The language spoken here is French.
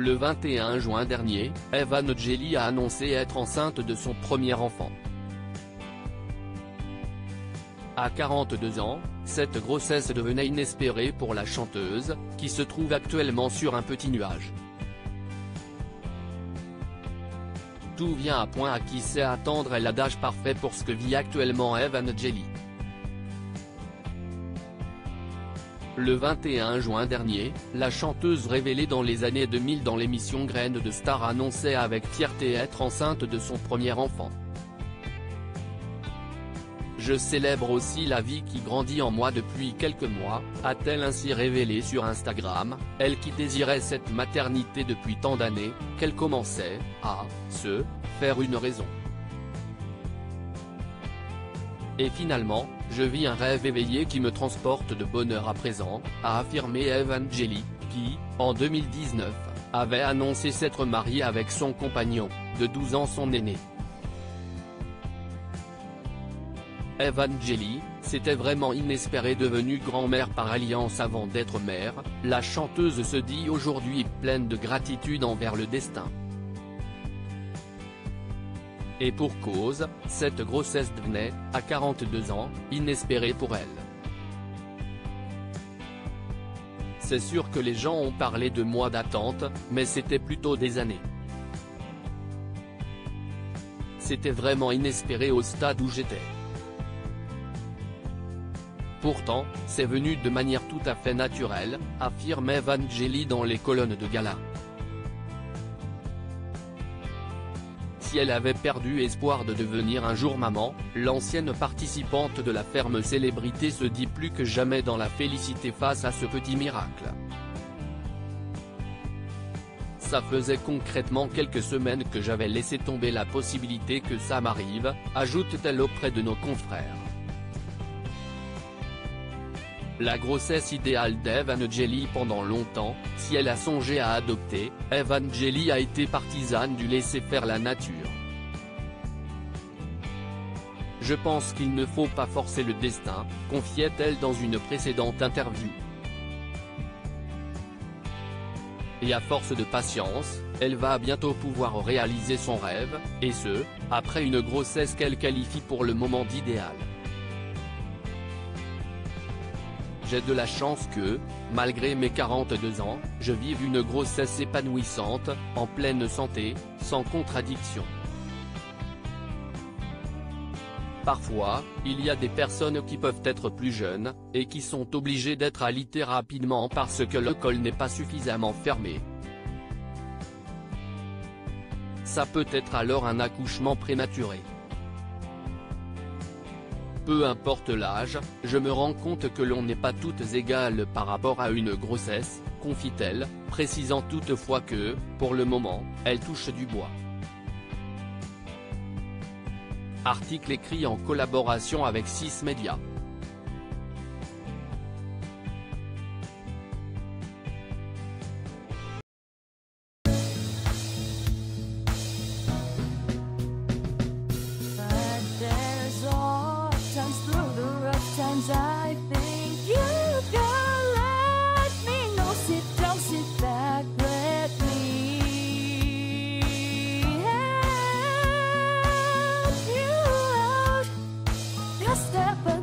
Le 21 juin dernier, Evangelie a annoncé être enceinte de son premier enfant. À 42 ans, cette grossesse devenait inespérée pour la chanteuse, qui se trouve actuellement sur un petit nuage. Tout vient à point. À qui sait attendre est l'adage parfait pour ce que vit actuellement Evangelie. Le 21 juin dernier, la chanteuse révélée dans les années 2000 dans l'émission Graines de Star annonçait avec fierté être enceinte de son premier enfant. Je célèbre aussi la vie qui grandit en moi depuis quelques mois, a-t-elle ainsi révélé sur Instagram, elle qui désirait cette maternité depuis tant d'années, qu'elle commençait à se faire une raison. Et finalement, je vis un rêve éveillé qui me transporte de bonheur à présent, a affirmé Evangelie, qui, en 2019, avait annoncé s'être mariée avec son compagnon, de 12 ans son aîné. Evangelie, c'était vraiment inespéré devenue grand-mère par alliance avant d'être mère, la chanteuse se dit aujourd'hui pleine de gratitude envers le destin. Et pour cause, cette grossesse devenait, à 42 ans, inespérée pour elle. C'est sûr que les gens ont parlé de mois d'attente, mais c'était plutôt des années. C'était vraiment inespéré au stade où j'étais. Pourtant, c'est venu de manière tout à fait naturelle, affirme Evangelie dans les colonnes de gala. Si elle avait perdu espoir de devenir un jour maman, l'ancienne participante de la ferme célébrité se dit plus que jamais dans la félicité face à ce petit miracle. Ça faisait concrètement quelques semaines que j'avais laissé tomber la possibilité que ça m'arrive, ajoute-t-elle auprès de nos confrères. La grossesse idéale d'Evangelie pendant longtemps, si elle a songé à adopter, Evangelie a été partisane du laisser faire la nature. Je pense qu'il ne faut pas forcer le destin, confiait-elle dans une précédente interview. Et à force de patience, elle va bientôt pouvoir réaliser son rêve, et ce, après une grossesse qu'elle qualifie pour le moment d'idéale. J'ai de la chance que, malgré mes 42 ans, je vive une grossesse épanouissante, en pleine santé, sans contradiction. Parfois, il y a des personnes qui peuvent être plus jeunes, et qui sont obligées d'être alitées rapidement parce que le col n'est pas suffisamment fermé. Ça peut être alors un accouchement prématuré. Peu importe l'âge, je me rends compte que l'on n'est pas toutes égales par rapport à une grossesse, confie-t-elle, précisant toutefois que, pour le moment, elle touche du bois. Article écrit en collaboration avec 6 médias. I think you can let me know. Sit down, sit back, let me help you out. Just step